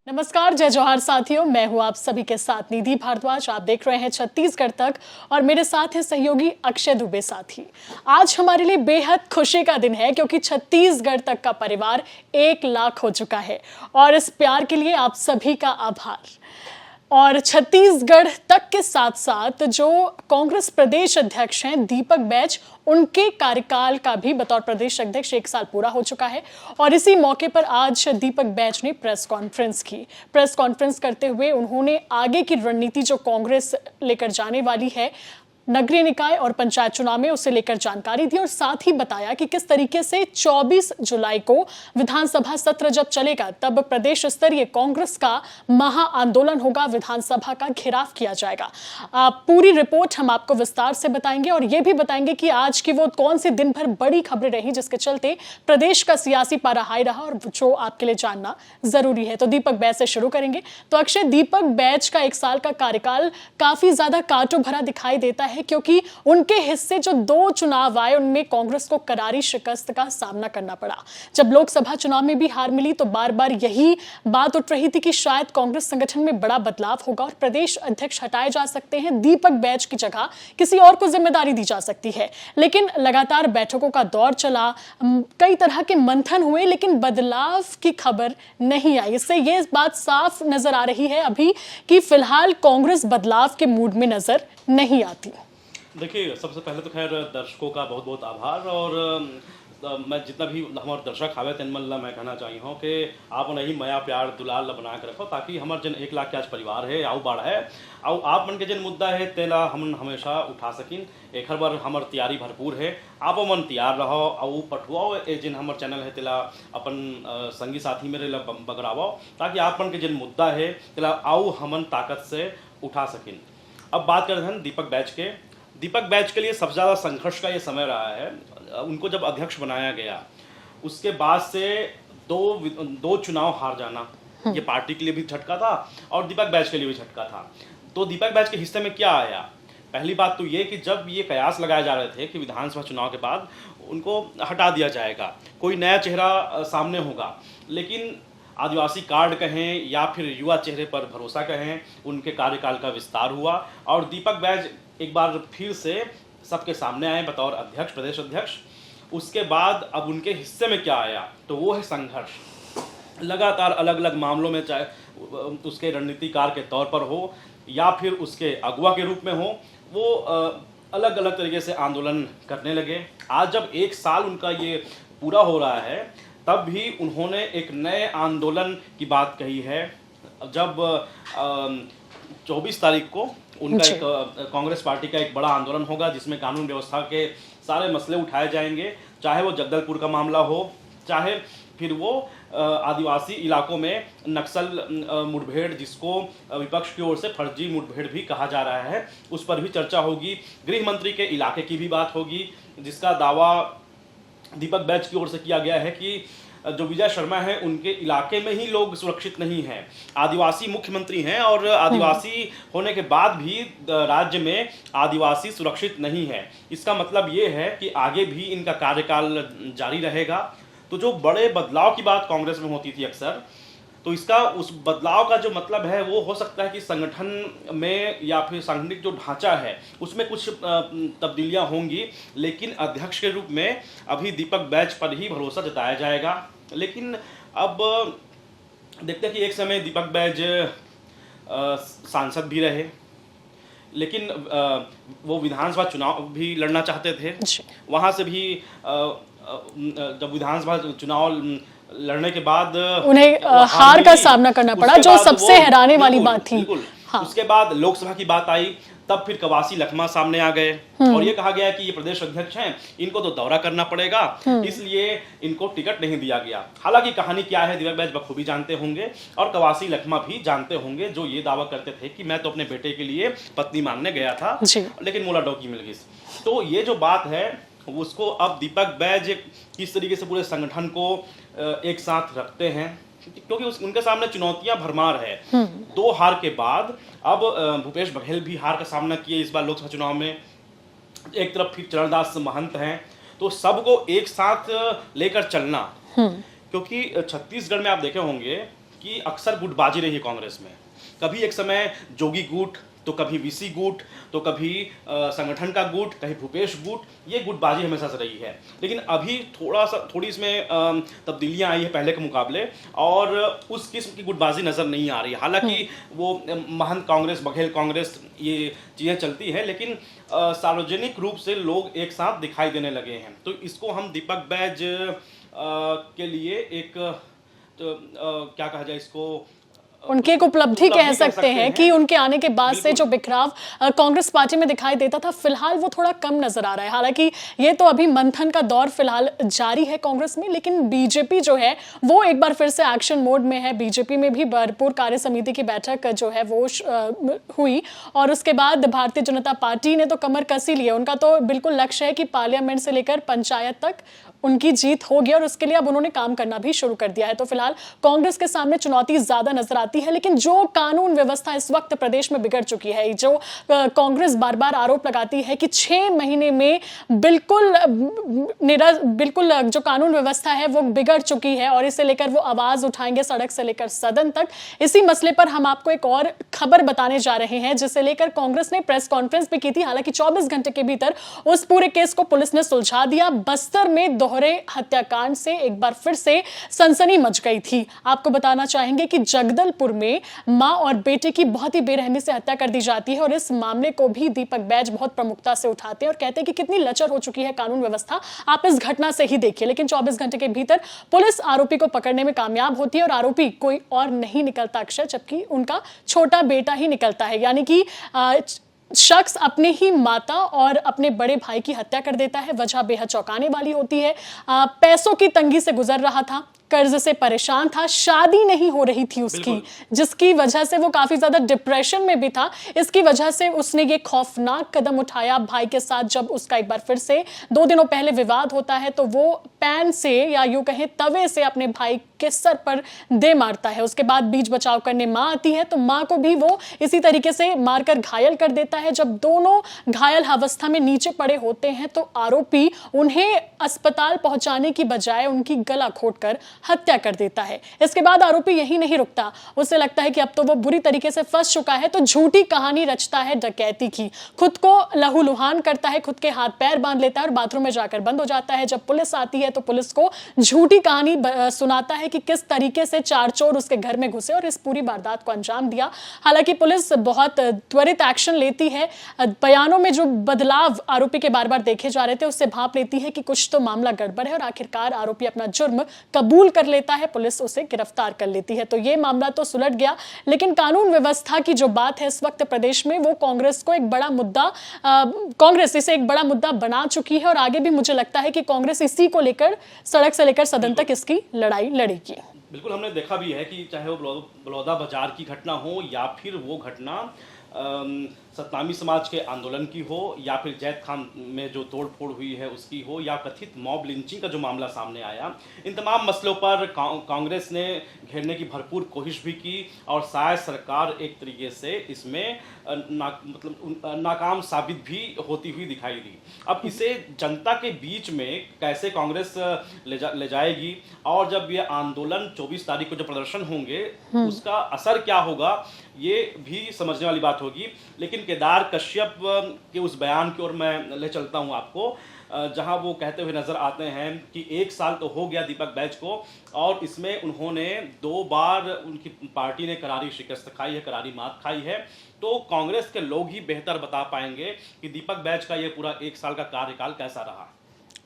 नमस्कार, जय जोहार साथियों। मैं हूं आप सभी के साथ निधि भारद्वाज। आप देख रहे हैं छत्तीसगढ़ तक और मेरे साथ है सहयोगी अक्षय दुबे साथी। आज हमारे लिए बेहद खुशी का दिन है क्योंकि छत्तीसगढ़ तक का परिवार 1 लाख हो चुका है और इस प्यार के लिए आप सभी का आभार। और छत्तीसगढ़ तक के साथ साथ जो कांग्रेस प्रदेश अध्यक्ष हैं दीपक बैज, उनके कार्यकाल का भी बतौर प्रदेश अध्यक्ष 1 साल पूरा हो चुका है। और इसी मौके पर आज दीपक बैज ने प्रेस कॉन्फ्रेंस की। प्रेस कॉन्फ्रेंस करते हुए उन्होंने आगे की रणनीति जो कांग्रेस लेकर जाने वाली है नगरीय निकाय और पंचायत चुनाव में, उसे लेकर जानकारी दी और साथ ही बताया कि किस तरीके से 24 जुलाई को विधानसभा सत्र जब चलेगा तब प्रदेश स्तरीय कांग्रेस का महा आंदोलन होगा, विधानसभा का घेराव किया जाएगा। पूरी रिपोर्ट हम आपको विस्तार से बताएंगे और यह भी बताएंगे कि आज की वो कौन सी दिन भर बड़ी खबरें रही जिसके चलते प्रदेश का सियासी पारा हाई रहा और जो आपके लिए जानना जरूरी है। तो दीपक बैज से शुरू करेंगे। तो अक्षय, दीपक बैज का 1 साल का कार्यकाल काफी ज्यादा कांटों भरा दिखाई देता है क्योंकि उनके हिस्से जो 2 चुनाव आए उनमें कांग्रेस को करारी शिकस्त का सामना करना पड़ा। जब लोकसभा चुनाव में भी हार मिली तो बार बार यही बात उठ रही थी कि शायद कांग्रेस संगठन में बड़ा बदलाव होगा और प्रदेश अध्यक्ष हटाए जा सकते हैं, दीपक बैज की जगह किसी और को जिम्मेदारी दी जा सकती है। लेकिन लगातार बैठकों का दौर चला, कई तरह के मंथन हुए, लेकिन बदलाव की खबर नहीं आई। इससे यह बात साफ नजर आ रही है अभी कि फिलहाल कांग्रेस बदलाव के मूड में नजर नहीं आती। देखिए, सबसे पहले तो खैर दर्शकों का बहुत बहुत आभार। और मैं जितना भी हमारे दर्शक आवे तेन मन ला मैं कहना चाहिए हूँ कि आप नहीं मया प्यार दुलाल ला बना के रखो ताकि हमारे जन 1 लाख के आज परिवार है आउ बाढ़ है आउ आप मन के जन मुद्दा है तेला हम हमेशा उठा सकिन। एक बार हमार तैयारी भरपूर है, आप मन तैयार रहो आउ पठुआओ जिन हमार चैनल है तेला अपन संगी साथी मेरे ला बगरावो ताकि आप मन के जन मुद्दा है तेला आउ हमन ताकत से उठा सकिन। अब बात करते हैं दीपक बैज के। दीपक बैज के लिए सबसे ज़्यादा संघर्ष का ये समय रहा है। उनको जब अध्यक्ष बनाया गया उसके बाद से दो चुनाव हार जाना ये पार्टी के लिए भी झटका था और दीपक बैज के लिए भी झटका था। तो दीपक बैज के हिस्से में क्या आया? पहली बात तो ये कि जब ये कयास लगाए जा रहे थे कि विधानसभा चुनाव के बाद उनको हटा दिया जाएगा, कोई नया चेहरा सामने होगा, लेकिन आदिवासी कार्ड कहें या फिर युवा चेहरे पर भरोसा कहें, उनके कार्यकाल का विस्तार हुआ और दीपक बैज एक बार फिर से सबके सामने आए बतौर अध्यक्ष, प्रदेश अध्यक्ष। उसके बाद अब उनके हिस्से में क्या आया तो वो है संघर्ष। लगातार अलग अलग मामलों में, चाहे उसके रणनीतिकार के तौर पर हो या फिर उसके अगुवा के रूप में हो, वो अलग अलग तरीके से आंदोलन करने लगे। आज जब 1 साल उनका ये पूरा हो रहा है तब भी उन्होंने एक नए आंदोलन की बात कही है। जब 24 तारीख को उनका एक कांग्रेस पार्टी का एक बड़ा आंदोलन होगा जिसमें कानून व्यवस्था के सारे मसले उठाए जाएंगे, चाहे वो जगदलपुर का मामला हो, चाहे फिर वो आदिवासी इलाकों में नक्सल मुठभेड़ जिसको विपक्ष की ओर से फर्जी मुठभेड़ भी कहा जा रहा है, उस पर भी चर्चा होगी। गृह मंत्री के इलाके की भी बात होगी जिसका दावा दीपक बैज की ओर से किया गया है कि जो विजय शर्मा है उनके इलाके में ही लोग सुरक्षित नहीं हैं, आदिवासी मुख्यमंत्री हैं और आदिवासी होने के बाद भी राज्य में आदिवासी सुरक्षित नहीं है। इसका मतलब ये है कि आगे भी इनका कार्यकाल जारी रहेगा। तो जो बड़े बदलाव की बात कांग्रेस में होती थी अक्सर, तो इसका उस बदलाव का जो मतलब है वो हो सकता है कि संगठन में या फिर सांगठनिक जो ढांचा है उसमें कुछ तब्दीलियां होंगी, लेकिन अध्यक्ष के रूप में अभी दीपक बैज पर ही भरोसा जताया जाएगा। लेकिन अब देखते हैं कि एक समय दीपक बैज सांसद भी रहे, लेकिन वो विधानसभा चुनाव भी लड़ना चाहते थे। वहाँ से भी जब विधानसभा चुनाव लड़ने के बाद उन्हें हार का सामना करना पड़ा, जो सबसे हैरानी वाली बात थी। हाँ। उसके बाद लोकसभा की बात आई, तब फिर कवासी लखमा सामने आ गए और ये कहा गया कि ये प्रदेश अध्यक्ष हैं, इनको तो दौरा करना पड़ेगा, इसलिए इनको टिकट नहीं दिया गया। हालांकि कहानी क्या है दीपक बैज बखूबी जानते होंगे और कवासी लखमा भी जानते होंगे, जो ये दावा करते थे कि मैं तो अपने बेटे के लिए पत्नी मांगने गया था लेकिन मोला डोकी मिल गई। तो ये जो बात है उसको अब दीपक बैज किस तरीके से पूरे संगठन को एक साथ रखते हैं, क्योंकि उनके सामने चुनौतियां भरमार है। 2 हार के बाद अब भूपेश बघेल भी हार का सामना किए इस बार लोकसभा चुनाव में। एक तरफ फिर चरणदास महंत हैं, तो सबको एक साथ लेकर चलना, क्योंकि छत्तीसगढ़ में आप देखे होंगे कि अक्सर गुटबाजी रही है कांग्रेस में। कभी एक समय जोगी गुट, तो कभी वीसी गुट, तो कभी संगठन का गुट, कहीं भूपेश गुट, ये गुटबाजी हमेशा से रही है। लेकिन अभी थोड़ी इसमें तब्दीलियां आई है पहले के मुकाबले, और उस किस्म की गुटबाजी नज़र नहीं आ रही है। हालांकि वो महंत कांग्रेस, बघेल कांग्रेस, ये चीज़ें चलती है, लेकिन सार्वजनिक रूप से लोग एक साथ दिखाई देने लगे हैं। तो इसको हम दीपक बैज के लिए एक क्या कहा जाए, इसको उनकी एक उपलब्धि कह सकते हैं कि उनके आने के बाद से जो बिखराव कांग्रेस पार्टी में दिखाई देता था, फिलहाल वो थोड़ा कम नजर आ रहा है। हालांकि ये तो अभी मंथन का दौर फिलहाल जारी है कांग्रेस में, लेकिन बीजेपी जो है वो एक बार फिर से एक्शन मोड में है। बीजेपी में भी भरपूर कार्य समिति की बैठक जो है वो हुई, और उसके बाद भारतीय जनता पार्टी ने तो कमर कसी ली है। उनका तो बिल्कुल लक्ष्य है कि पार्लियामेंट से लेकर पंचायत तक उनकी जीत होगी, और उसके लिए अब उन्होंने काम करना भी शुरू कर दिया है। तो फिलहाल कांग्रेस के सामने चुनौती ज्यादा नजर आती है, लेकिन जो कानून व्यवस्था इस वक्त प्रदेश में बिगड़ चुकी है, जो कांग्रेस बार बार आरोप लगाती है कि 6 महीने में बिल्कुल जो कानून व्यवस्था है वो बिगड़ चुकी है, और इसे लेकर वो आवाज उठाएंगे सड़क से लेकर सदन तक। इसी मसले पर हम आपको एक और खबर बताने जा रहे हैं, जिसे लेकर कांग्रेस ने प्रेस कॉन्फ्रेंस भी की थी। हालांकि 24 घंटे के भीतर उस पूरे केस को पुलिस ने सुलझा दिया। बस्तर में दोहरे हत्याकांड से एक बार फिर से सनसनी मच गई थी। आपको बताना चाहेंगे कि जगदलपुर में मां और बेटे की बहुत ही बेरहमी से हत्या कर दी जाती है, और इस मामले को भी दीपक बैज बहुत प्रमुखता से उठाते हैं और कहते हैं कि कितनी लचर हो चुकी है कानून व्यवस्था, आप इस घटना से ही देखिए। लेकिन 24 घंटे के भीतर पुलिस आरोपी को पकड़ने में कामयाब होती है, और आरोपी कोई और नहीं निकलता अक्षय, जबकि उनका छोटा बेटा ही निकलता है। यानी कि शख्स अपने ही माता और अपने बड़े भाई की हत्या कर देता है। वजह बेहद चौंकाने वाली होती है। पैसों की तंगी से गुजर रहा था, कर्ज से परेशान था, शादी नहीं हो रही थी उसकी, जिसकी वजह से वो काफी ज्यादा डिप्रेशन में भी था। इसकी वजह से उसने ये खौफनाक कदम उठाया भाई के साथ। जब उसका एक बार फिर से 2 दिनों पहले विवाद होता है, तो वो पैन से या यूं कहें तवे से अपने भाई के सर पर दे मारता है। उसके बाद बीच बचाव करने मां आती है, तो मां को भी वो इसी तरीके से मारकर घायल कर देता है। जब दोनों घायल अवस्था में नीचे पड़े होते हैं, तो आरोपी उन्हें अस्पताल पहुंचाने की बजाय उनकी गला घोंटकर हत्या कर देता है। इसके बाद आरोपी यही नहीं रुकता, उसे लगता है कि अब तो वो बुरी तरीके से फंस चुका है, तो झूठी कहानी रचता है डकैती की। खुद को लहूलुहान करता है, खुद के हाथ पैर बांध लेता है और बाथरूम में जाकर बंद हो जाता है। जब पुलिस आती है, तो पुलिस को झूठी कहानी सुनाता है कि किस तरीके से 4 चोर उसके घर में घुसे और इस पूरी वारदात को अंजाम दिया। हालांकि पुलिस बहुत त्वरित एक्शन लेती है। बयानों में जो बदलाव आरोपी के बार बार देखे जा रहे थे, उससे भांप लेती है कि कुछ तो मामला गड़बड़ है, और आखिरकार आरोपी अपना जुर्म कबूल कर लेता है। पुलिस उसे गिरफ्तार कर लेती है। तो ये मामला तो सुलझ गया, लेकिन कानून व्यवस्था की जो बात है इस वक्त प्रदेश में, वो कांग्रेस को एक बड़ा मुद्दा, कांग्रेस इसे एक बड़ा मुद्दा बना चुकी है, और आगे भी मुझे लगता है कि कांग्रेस इसी को लेकर सड़क से लेकर सदन तक इसकी लड़ाई लड़ेगी। बिल्कुल, हमने देखा भी है कि चाहे वो बलौदा बाजार की घटना हो, या फिर वो घटना सतनामी समाज के आंदोलन की हो, या फिर जैद खान में जो तोड़फोड़ हुई है उसकी हो, या कथित मॉब लिंचिंग का जो मामला सामने आया, इन तमाम मसलों पर कांग्रेस ने घेरने की भरपूर कोशिश भी की, और शायद सरकार एक तरीके से इसमें नाकाम साबित भी होती हुई दिखाई दी। अब इसे जनता के बीच में कैसे कांग्रेस ले जाएगी, और जब ये आंदोलन 24 तारीख को जो प्रदर्शन होंगे उसका असर क्या होगा, ये भी समझने वाली बात होगी। लेकिन केदार कश्यप के उस बयान की ओर मैं ले चलता हूं आपको, जहां वो कहते हुए नजर आते हैं कि 1 साल तो हो गया दीपक बैज को, और इसमें उन्होंने 2 बार उनकी पार्टी ने करारी शिकस्त खाई है, करारी मात खाई है। तो कांग्रेस के लोग ही बेहतर बता पाएंगे कि दीपक बैज का ये पूरा 1 साल का कार्यकाल कैसा रहा।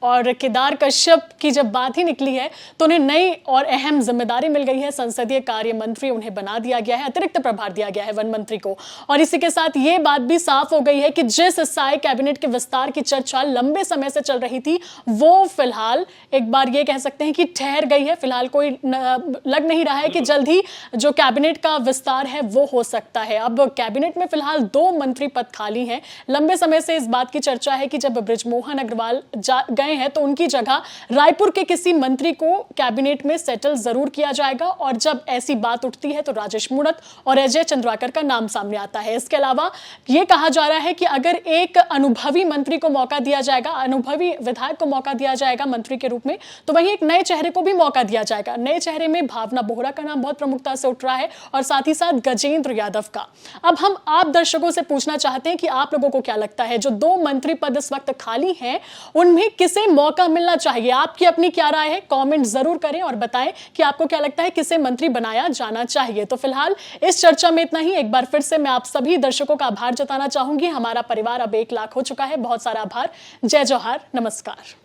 और केदार कश्यप की जब बात ही निकली है, तो उन्हें नई और अहम जिम्मेदारी मिल गई है। संसदीय कार्य मंत्री उन्हें बना दिया गया है, अतिरिक्त प्रभार दिया गया है वन मंत्री को। और इसी के साथ ये बात भी साफ हो गई है कि जिस साय कैबिनेट के विस्तार की चर्चा लंबे समय से चल रही थी, वो फिलहाल एक बार ये कह सकते हैं कि ठहर गई है। फिलहाल कोई लग नहीं रहा है कि जल्द ही जो कैबिनेट का विस्तार है वो हो सकता है। अब कैबिनेट में फिलहाल 2 मंत्री पद खाली हैं। लंबे समय से इस बात की चर्चा है कि जब बृजमोहन अग्रवाल गए रहे हैं तो उनकी जगह रायपुर के किसी मंत्री को कैबिनेट में सेटल जरूर किया जाएगा। और जब ऐसी बात उठती है तो राजेश मूणत और अजय चंद्राकर का नाम सामने आता है। इसके अलावा यह कहा जा रहा है कि अगर एक अनुभवी मंत्री को मौका दिया जाएगा, अनुभवी विधायक को मौका दिया जाएगा मंत्री के रूप में, तो वहीं एक नए चेहरे को भी मौका दिया जाएगा। नए चेहरे में भावना बोहरा का नाम बहुत प्रमुखता से उठ रहा है और साथ ही साथ गजेंद्र यादव का। अब हम आप दर्शकों से पूछना चाहते हैं कि आप लोगों को क्या लगता है, जो 2 मंत्री पद इस वक्त खाली हैं उनमें किसे मौका मिलना चाहिए? आपकी अपनी क्या राय है? कमेंट जरूर करें और बताएं कि आपको क्या लगता है किसे मंत्री बनाया जाना चाहिए। तो फिलहाल इस चर्चा में इतना ही। एक बार फिर से मैं आप सभी दर्शकों का आभार जताना चाहूंगी। हमारा परिवार अब 1 लाख हो चुका है। बहुत सारा आभार। जय जोहार, नमस्कार।